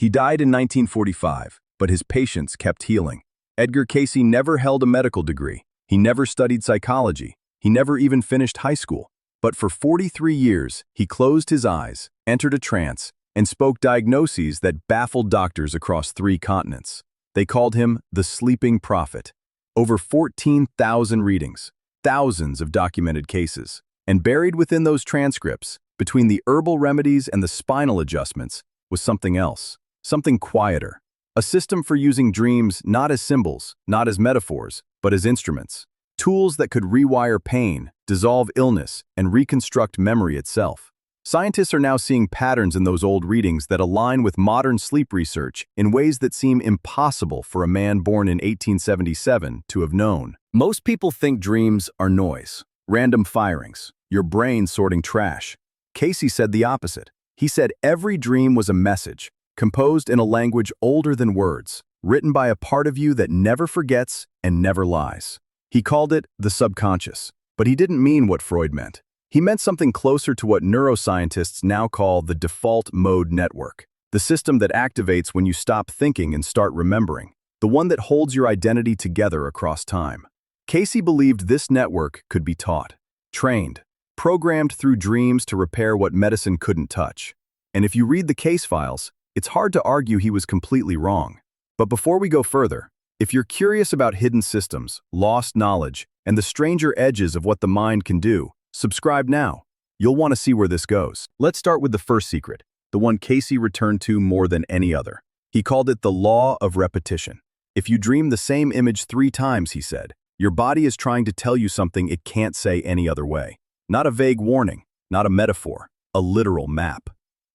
He died in 1945, but his patients kept healing. Edgar Cayce never held a medical degree. He never studied psychology. He never even finished high school. But for 43 years, he closed his eyes, entered a trance, and spoke diagnoses that baffled doctors across 3 continents. They called him the sleeping prophet. Over 14,000 readings, thousands of documented cases. And buried within those transcripts, between the herbal remedies and the spinal adjustments, was something else, something quieter. A system for using dreams not as symbols, not as metaphors, but as instruments. Tools that could rewire pain, dissolve illness, and reconstruct memory itself. Scientists are now seeing patterns in those old readings that align with modern sleep research in ways that seem impossible for a man born in 1877 to have known. Most people think dreams are noise, random firings, your brain sorting trash. Cayce said the opposite. He said every dream was a message, composed in a language older than words, written by a part of you that never forgets and never lies. He called it the subconscious, but he didn't mean what Freud meant. He meant something closer to what neuroscientists now call the default mode network, the system that activates when you stop thinking and start remembering, the one that holds your identity together across time. Cayce believed this network could be taught, trained, programmed through dreams to repair what medicine couldn't touch. And if you read the case files, it's hard to argue he was completely wrong. But before we go further, if you're curious about hidden systems, lost knowledge, and the stranger edges of what the mind can do, subscribe now. You'll want to see where this goes. Let's start with the first secret, the one Cayce returned to more than any other. He called it the law of repetition. If you dream the same image 3 times, he said, your body is trying to tell you something it can't say any other way. Not a vague warning, not a metaphor, a literal map.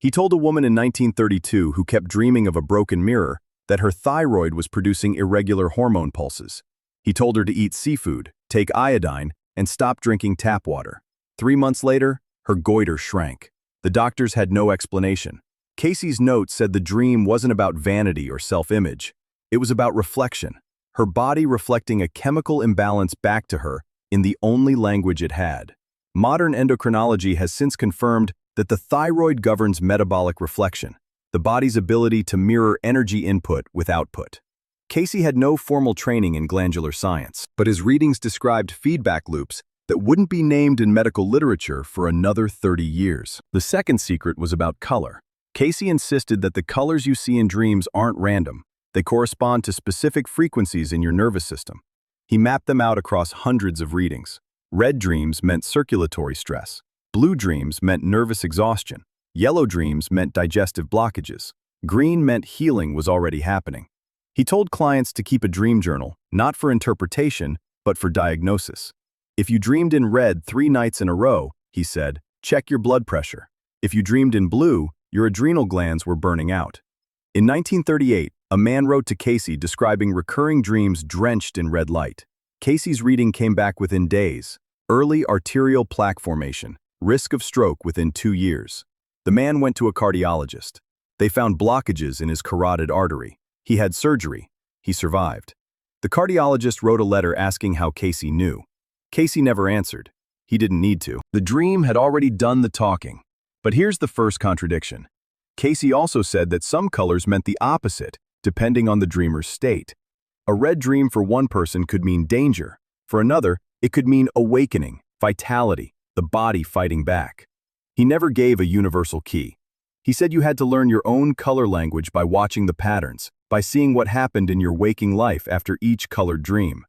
He told a woman in 1932 who kept dreaming of a broken mirror that her thyroid was producing irregular hormone pulses. He told her to eat seafood, take iodine, and stop drinking tap water. 3 months later, her goiter shrank. The doctors had no explanation. Cayce's note said the dream wasn't about vanity or self-image. It was about reflection, her body reflecting a chemical imbalance back to her in the only language it had. Modern endocrinology has since confirmed that the thyroid governs metabolic reflection, the body's ability to mirror energy input with output. Cayce had no formal training in glandular science, but his readings described feedback loops that wouldn't be named in medical literature for another 30 years. The second secret was about color. Cayce insisted that the colors you see in dreams aren't random. They correspond to specific frequencies in your nervous system. He mapped them out across hundreds of readings. Red dreams meant circulatory stress. Blue dreams meant nervous exhaustion. Yellow dreams meant digestive blockages. Green meant healing was already happening. He told clients to keep a dream journal, not for interpretation, but for diagnosis. If you dreamed in red 3 nights in a row, he said, check your blood pressure. If you dreamed in blue, your adrenal glands were burning out. In 1938, a man wrote to Cayce describing recurring dreams drenched in red light. Cayce's reading came back within days. Early arterial plaque formation, risk of stroke within 2 years. The man went to a cardiologist. They found blockages in his carotid artery. He had surgery. He survived. The cardiologist wrote a letter asking how Cayce knew. Cayce never answered. He didn't need to. The dream had already done the talking. But here's the first contradiction. Cayce also said that some colors meant the opposite, depending on the dreamer's state. A red dream for one person could mean danger. For another, it could mean awakening, vitality, the body fighting back. He never gave a universal key. He said you had to learn your own color language by watching the patterns, by seeing what happened in your waking life after each colored dream.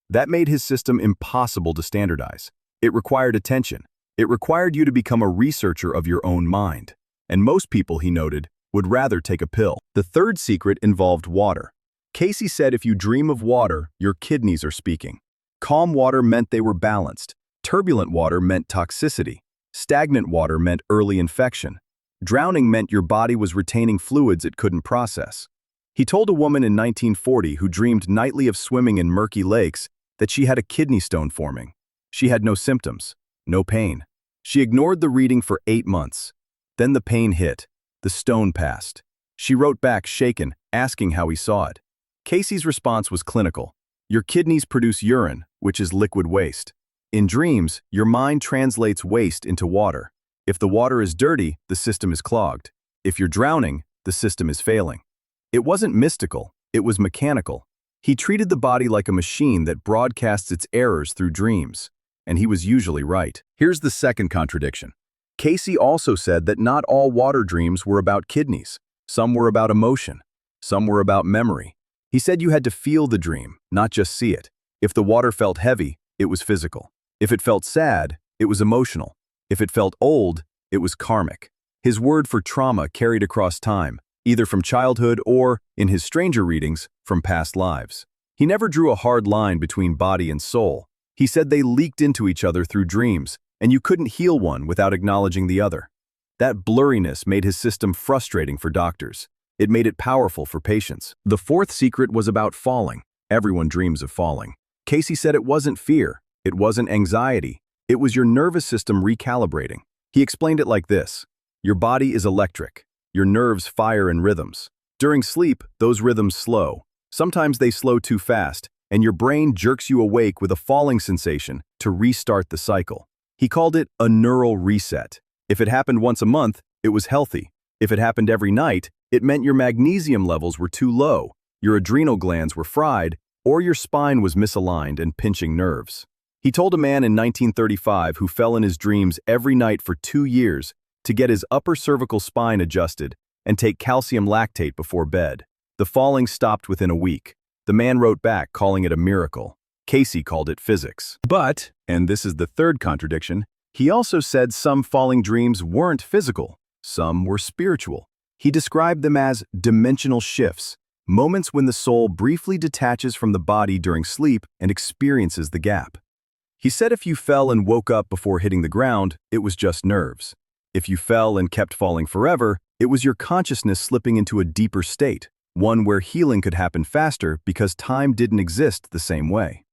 That made his system impossible to standardize. It required attention. It required you to become a researcher of your own mind. And most people, he noted, would rather take a pill. The third secret involved water. Cayce said if you dream of water, your kidneys are speaking. Calm water meant they were balanced. Turbulent water meant toxicity. Stagnant water meant early infection. Drowning meant your body was retaining fluids it couldn't process. He told a woman in 1940 who dreamed nightly of swimming in murky lakes that she had a kidney stone forming. She had no symptoms, no pain. She ignored the reading for 8 months. Then the pain hit. The stone passed. She wrote back shaken, asking how he saw it. Cayce's response was clinical. Your kidneys produce urine, which is liquid waste. In dreams, your mind translates waste into water. If the water is dirty, the system is clogged. If you're drowning, the system is failing. It wasn't mystical, it was mechanical. He treated the body like a machine that broadcasts its errors through dreams, and he was usually right. Here's the second contradiction. Cayce also said that not all water dreams were about kidneys. Some were about emotion. Some were about memory. He said you had to feel the dream, not just see it. If the water felt heavy, it was physical. If it felt sad, it was emotional. If it felt old, it was karmic. His word for trauma carried across time, either from childhood or, in his stranger readings, from past lives. He never drew a hard line between body and soul. He said they leaked into each other through dreams, and you couldn't heal one without acknowledging the other. That blurriness made his system frustrating for doctors. It made it powerful for patients. The fourth secret was about falling. Everyone dreams of falling. Cayce said it wasn't fear. It wasn't anxiety. It was your nervous system recalibrating. He explained it like this. Your body is electric. Your nerves fire in rhythms. During sleep, those rhythms slow. Sometimes they slow too fast, and your brain jerks you awake with a falling sensation to restart the cycle. He called it a neural reset. If it happened once a month, it was healthy. If it happened every night, it meant your magnesium levels were too low, your adrenal glands were fried, or your spine was misaligned and pinching nerves. He told a man in 1935 who fell in his dreams every night for 2 years to get his upper cervical spine adjusted and take calcium lactate before bed. The falling stopped within a week. The man wrote back calling it a miracle. Cayce called it physics. But, and this is the third contradiction, he also said some falling dreams weren't physical, some were spiritual. He described them as dimensional shifts, moments when the soul briefly detaches from the body during sleep and experiences the gap. He said if you fell and woke up before hitting the ground, it was just nerves. If you fell and kept falling forever, it was your consciousness slipping into a deeper state, one where healing could happen faster because time didn't exist the same way.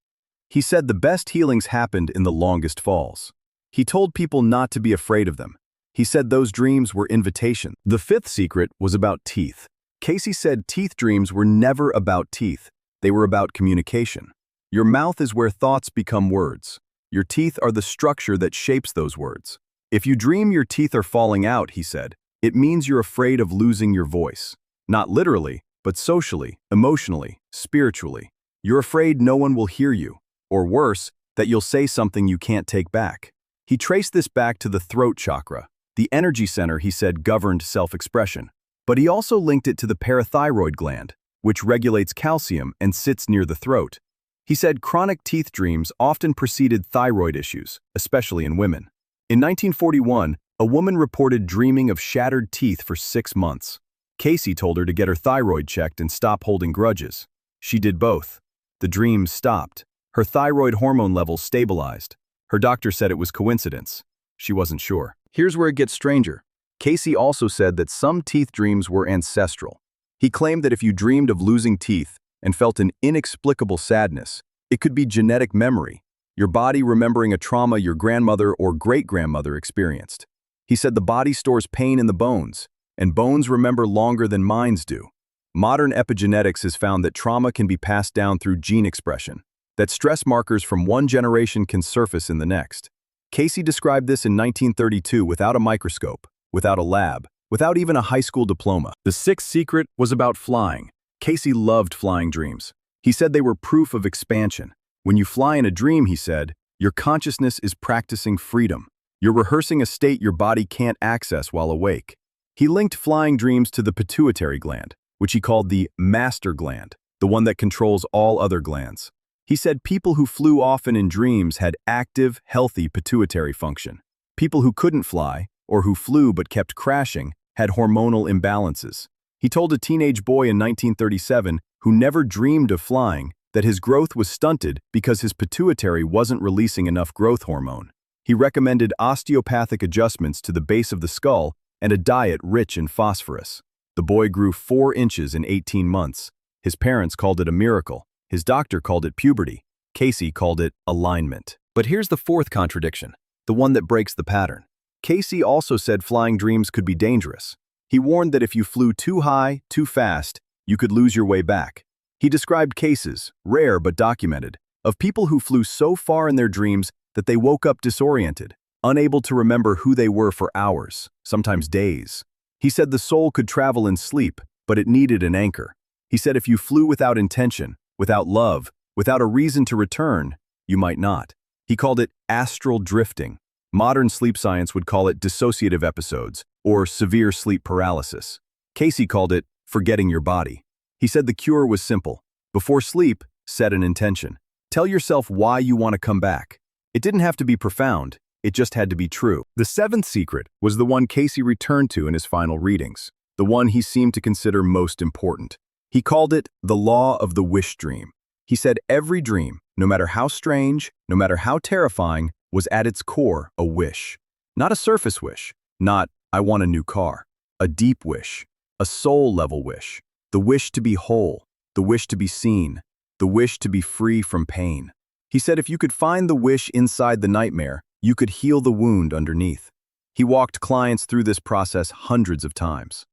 He said the best healings happened in the longest falls. He told people not to be afraid of them. He said those dreams were invitations. The fifth secret was about teeth. Cayce said teeth dreams were never about teeth. They were about communication. Your mouth is where thoughts become words. Your teeth are the structure that shapes those words. If you dream your teeth are falling out, he said, it means you're afraid of losing your voice. Not literally, but socially, emotionally, spiritually. You're afraid no one will hear you, or worse, that you'll say something you can't take back. He traced this back to the throat chakra, the energy center he said governed self-expression. But he also linked it to the parathyroid gland, which regulates calcium and sits near the throat. He said chronic teeth dreams often preceded thyroid issues, especially in women. In 1941, a woman reported dreaming of shattered teeth for 6 months. Cayce told her to get her thyroid checked and stop holding grudges. She did both. The dreams stopped. Her thyroid hormone levels stabilized. Her doctor said it was coincidence. She wasn't sure. Here's where it gets stranger. Cayce also said that some teeth dreams were ancestral. He claimed that if you dreamed of losing teeth and felt an inexplicable sadness, it could be genetic memory, your body remembering a trauma your grandmother or great-grandmother experienced. He said the body stores pain in the bones, and bones remember longer than minds do. Modern epigenetics has found that trauma can be passed down through gene expression, that stress markers from one generation can surface in the next. Cayce described this in 1932 without a microscope, without a lab, without even a high school diploma. The sixth secret was about flying. Cayce loved flying dreams. He said they were proof of expansion. When you fly in a dream, he said, your consciousness is practicing freedom. You're rehearsing a state your body can't access while awake. He linked flying dreams to the pituitary gland, which he called the master gland, the one that controls all other glands. He said people who flew often in dreams had active, healthy pituitary function. People who couldn't fly, or who flew but kept crashing, had hormonal imbalances. He told a teenage boy in 1937, who never dreamed of flying, that his growth was stunted because his pituitary wasn't releasing enough growth hormone. He recommended osteopathic adjustments to the base of the skull and a diet rich in phosphorus. The boy grew 4 inches in 18 months. His parents called it a miracle. His doctor called it puberty. Cayce called it alignment. But here's the fourth contradiction, the one that breaks the pattern. Cayce also said flying dreams could be dangerous. He warned that if you flew too high, too fast, you could lose your way back. He described cases, rare but documented, of people who flew so far in their dreams that they woke up disoriented, unable to remember who they were for hours, sometimes days. He said the soul could travel in sleep, but it needed an anchor. He said if you flew without intention, without love, without a reason to return, you might not. He called it astral drifting. Modern sleep science would call it dissociative episodes or severe sleep paralysis. Cayce called it forgetting your body. He said the cure was simple. Before sleep, set an intention. Tell yourself why you want to come back. It didn't have to be profound, it just had to be true. The seventh secret was the one Cayce returned to in his final readings, the one he seemed to consider most important. He called it the law of the wish dream. He said every dream, no matter how strange, no matter how terrifying, was at its core a wish. Not a surface wish, not, I want a new car. A deep wish, a soul-level wish. The wish to be whole, the wish to be seen, the wish to be free from pain. He said if you could find the wish inside the nightmare, you could heal the wound underneath. He walked clients through this process hundreds of times.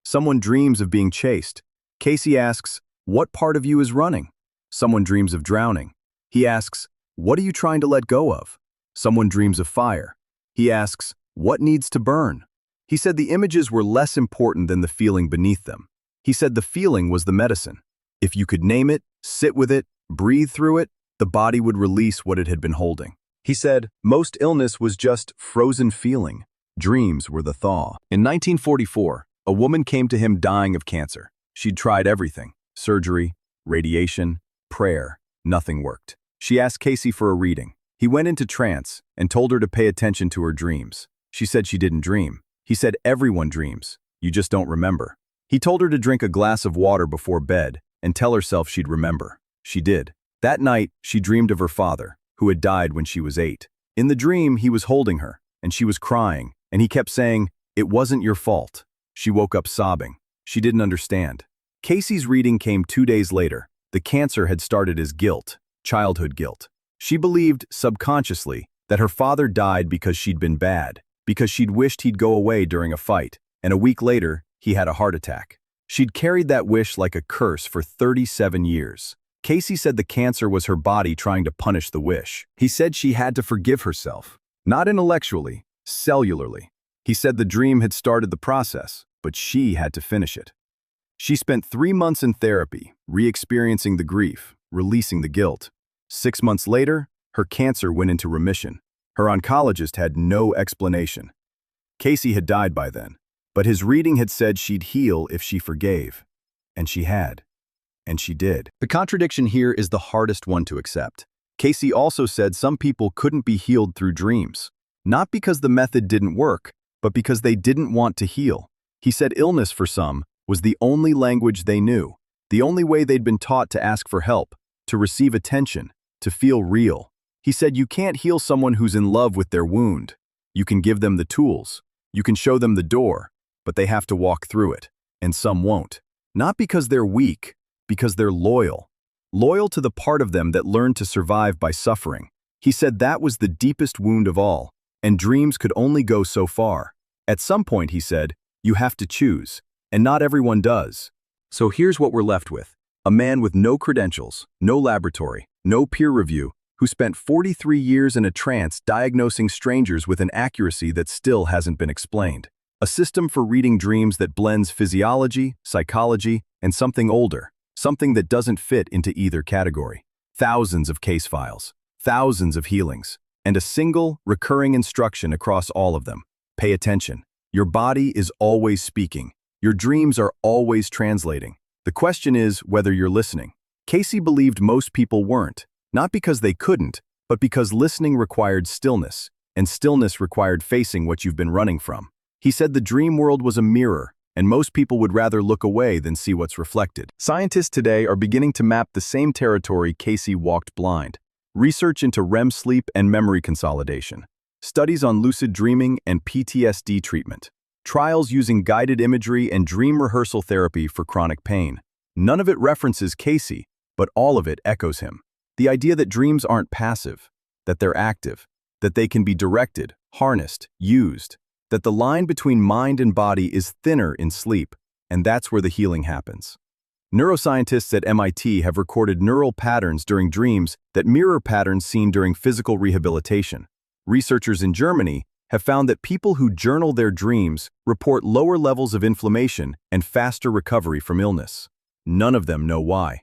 Someone dreams of being chased. Cayce asks, what part of you is running? Someone dreams of drowning. He asks, what are you trying to let go of? Someone dreams of fire. He asks, what needs to burn? He said the images were less important than the feeling beneath them. He said the feeling was the medicine. If you could name it, sit with it, breathe through it, the body would release what it had been holding. He said, most illness was just frozen feeling. Dreams were the thaw. In 1944, a woman came to him dying of cancer. She'd tried everything, surgery, radiation, prayer. Nothing worked. She asked Cayce for a reading. He went into trance and told her to pay attention to her dreams. She said she didn't dream. He said everyone dreams, you just don't remember. He told her to drink a glass of water before bed and tell herself she'd remember. She did. That night, she dreamed of her father, who had died when she was 8. In the dream, he was holding her, and she was crying, and he kept saying, it wasn't your fault. She woke up sobbing. She didn't understand. Cayce's reading came 2 days later. The cancer had started as guilt, childhood guilt. She believed, subconsciously, that her father died because she'd been bad, because she'd wished he'd go away during a fight, and a week later, he had a heart attack. She'd carried that wish like a curse for 37 years. Cayce said the cancer was her body trying to punish the wish. He said she had to forgive herself, not intellectually, cellularly. He said the dream had started the process, but she had to finish it. She spent 3 months in therapy, re-experiencing the grief, releasing the guilt. 6 months later, her cancer went into remission. Her oncologist had no explanation. Cayce had died by then, but his reading had said she'd heal if she forgave. And she had. And she did. The contradiction here is the hardest one to accept. Cayce also said some people couldn't be healed through dreams, not because the method didn't work, but because they didn't want to heal. He said illness for some was the only language they knew, the only way they'd been taught to ask for help, to receive attention, to feel real. He said you can't heal someone who's in love with their wound. You can give them the tools, you can show them the door, but they have to walk through it, and some won't. Not because they're weak, because they're loyal. Loyal to the part of them that learned to survive by suffering. He said that was the deepest wound of all, and dreams could only go so far. At some point, he said, you have to choose, and not everyone does. So here's what we're left with. A man with no credentials, no laboratory, no peer review, who spent 43 years in a trance diagnosing strangers with an accuracy that still hasn't been explained. A system for reading dreams that blends physiology, psychology, and something older, something that doesn't fit into either category. Thousands of case files, thousands of healings, and a single, recurring instruction across all of them. Pay attention. Your body is always speaking. Your dreams are always translating. The question is whether you're listening. Cayce believed most people weren't, not because they couldn't, but because listening required stillness, and stillness required facing what you've been running from. He said the dream world was a mirror, and most people would rather look away than see what's reflected. Scientists today are beginning to map the same territory Cayce walked blind. Research into REM sleep and memory consolidation. Studies on lucid dreaming and PTSD treatment. Trials using guided imagery and dream rehearsal therapy for chronic pain. None of it references Cayce, but all of it echoes him. The idea that dreams aren't passive, that they're active, that they can be directed, harnessed, used, that the line between mind and body is thinner in sleep, and that's where the healing happens. Neuroscientists at MIT have recorded neural patterns during dreams that mirror patterns seen during physical rehabilitation. Researchers in Germany have found that people who journal their dreams report lower levels of inflammation and faster recovery from illness. None of them know why.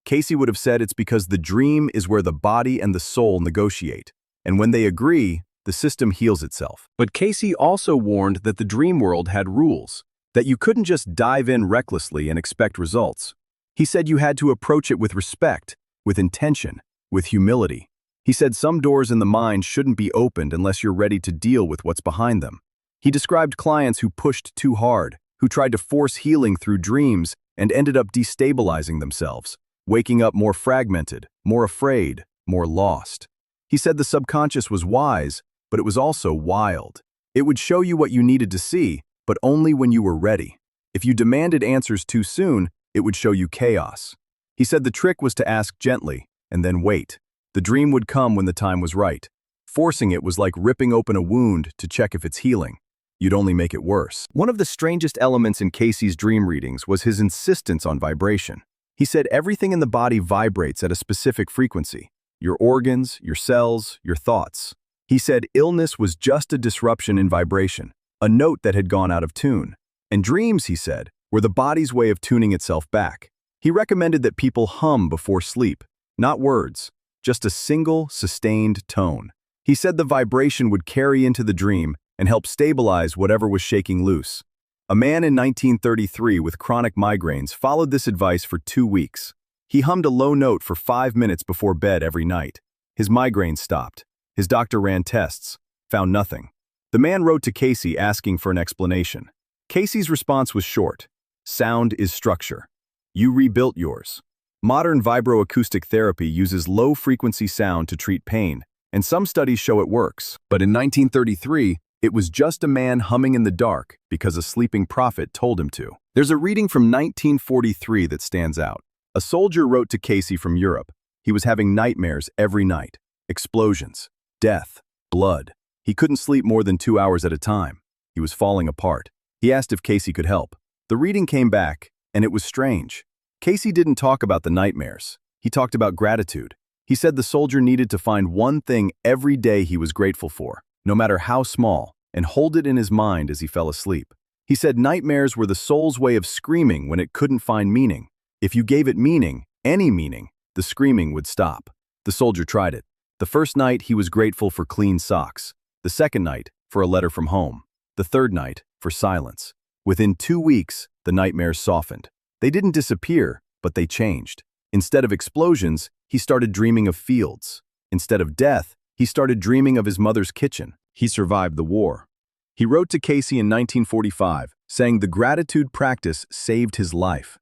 Cayce would have said it's because the dream is where the body and the soul negotiate, and when they agree, the system heals itself. But Cayce also warned that the dream world had rules, that you couldn't just dive in recklessly and expect results. He said you had to approach it with respect, with intention, with humility. He said some doors in the mind shouldn't be opened unless you're ready to deal with what's behind them. He described clients who pushed too hard, who tried to force healing through dreams and ended up destabilizing themselves, waking up more fragmented, more afraid, more lost. He said the subconscious was wise, but it was also wild. It would show you what you needed to see, but only when you were ready. If you demanded answers too soon, it would show you chaos. He said the trick was to ask gently, and then wait. The dream would come when the time was right. Forcing it was like ripping open a wound to check if it's healing. You'd only make it worse. One of the strangest elements in Cayce's dream readings was his insistence on vibration. He said everything in the body vibrates at a specific frequency. Your organs, your cells, your thoughts. He said illness was just a disruption in vibration, a note that had gone out of tune. And dreams, he said, were the body's way of tuning itself back. He recommended that people hum before sleep, not words, just a single, sustained tone. He said the vibration would carry into the dream and help stabilize whatever was shaking loose. A man in 1933 with chronic migraines followed this advice for 2 weeks. He hummed a low note for 5 minutes before bed every night. His migraines stopped. His doctor ran tests, found nothing. The man wrote to Cayce asking for an explanation. Cayce's response was short. Sound is structure. You rebuilt yours. Modern vibroacoustic therapy uses low-frequency sound to treat pain, and some studies show it works. But in 1933, it was just a man humming in the dark because a sleeping prophet told him to. There's a reading from 1943 that stands out. A soldier wrote to Cayce from Europe. He was having nightmares every night. Explosions, death, blood. He couldn't sleep more than 2 hours at a time. He was falling apart. He asked if Cayce could help. The reading came back, and it was strange. Cayce didn't talk about the nightmares. He talked about gratitude. He said the soldier needed to find one thing every day he was grateful for, no matter how small, and hold it in his mind as he fell asleep. He said nightmares were the soul's way of screaming when it couldn't find meaning. If you gave it meaning, any meaning, the screaming would stop. The soldier tried it. The first night, he was grateful for clean socks. The second night, for a letter from home. The third night, for silence. Within 2 weeks, the nightmares softened. They didn't disappear, but they changed. Instead of explosions, he started dreaming of fields. Instead of death, he started dreaming of his mother's kitchen. He survived the war. He wrote to Cayce in 1945, saying the gratitude practice saved his life.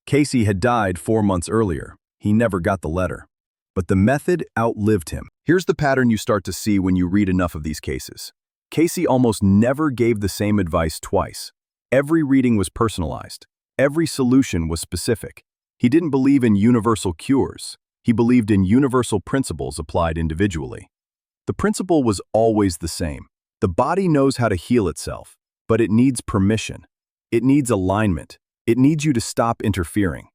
Cayce had died 4 months earlier. He never got the letter. But the method outlived him. Here's the pattern you start to see when you read enough of these cases. Cayce almost never gave the same advice twice. Every reading was personalized. Every solution was specific. He didn't believe in universal cures. He believed in universal principles applied individually. The principle was always the same. The body knows how to heal itself, but it needs permission. It needs alignment. It needs you to stop interfering.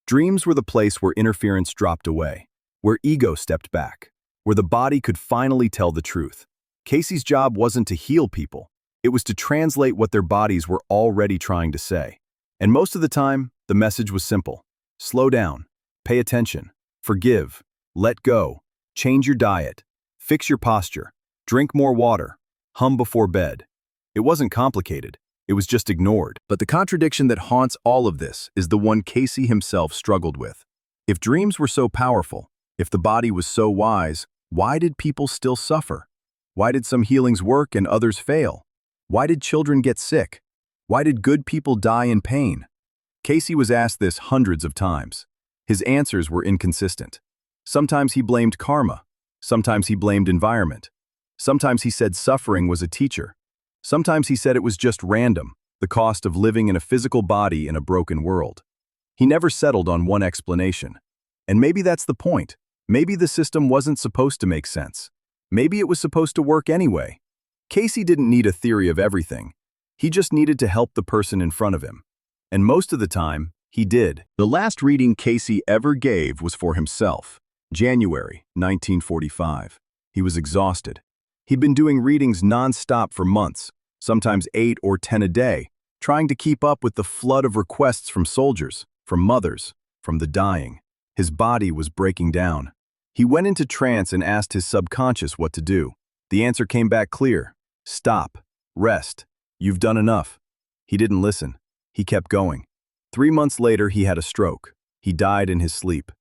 Dreams were the place where interference dropped away, where ego stepped back, where the body could finally tell the truth. Cayce's job wasn't to heal people. It was to translate what their bodies were already trying to say. And most of the time, the message was simple. Slow down, pay attention, forgive, let go, change your diet, fix your posture, drink more water, hum before bed. It wasn't complicated. It was just ignored. But the contradiction that haunts all of this is the one Cayce himself struggled with. If dreams were so powerful, if the body was so wise, why did people still suffer? Why did some healings work and others fail? Why did children get sick? Why did good people die in pain? Cayce was asked this hundreds of times. His answers were inconsistent. Sometimes he blamed karma. Sometimes he blamed environment. Sometimes he said suffering was a teacher. Sometimes he said it was just random, the cost of living in a physical body in a broken world. He never settled on one explanation. And maybe that's the point. Maybe the system wasn't supposed to make sense. Maybe it was supposed to work anyway. Cayce didn't need a theory of everything. He just needed to help the person in front of him. And most of the time, he did. The last reading Cayce ever gave was for himself, January 1945. He was exhausted. He'd been doing readings non-stop for months, sometimes 8 or 10 a day, trying to keep up with the flood of requests from soldiers, from mothers, from the dying. His body was breaking down. He went into trance and asked his subconscious what to do. The answer came back clear. Stop. Rest. You've done enough. He didn't listen. He kept going. 3 months later, he had a stroke. He died in his sleep.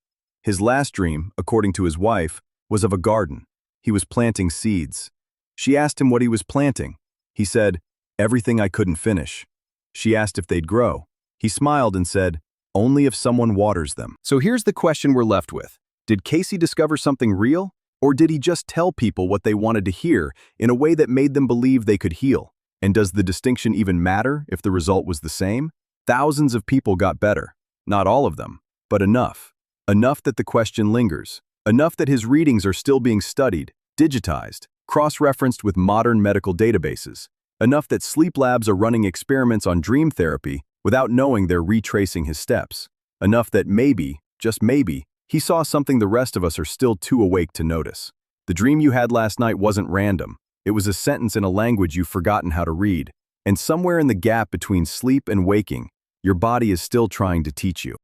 His last dream, according to his wife, was of a garden. He was planting seeds. She asked him what he was planting. He said, "Everything I couldn't finish." She asked if they'd grow. He smiled and said, "Only if someone waters them." So here's the question we're left with. Did Cayce discover something real? Or did he just tell people what they wanted to hear in a way that made them believe they could heal? And does the distinction even matter if the result was the same? Thousands of people got better. Not all of them, but enough. Enough that the question lingers. Enough that his readings are still being studied, digitized, cross-referenced with modern medical databases. Enough that sleep labs are running experiments on dream therapy without knowing they're retracing his steps. Enough that maybe, just maybe, he saw something the rest of us are still too awake to notice. The dream you had last night wasn't random. It was a sentence in a language you've forgotten how to read. And somewhere in the gap between sleep and waking, your body is still trying to teach you.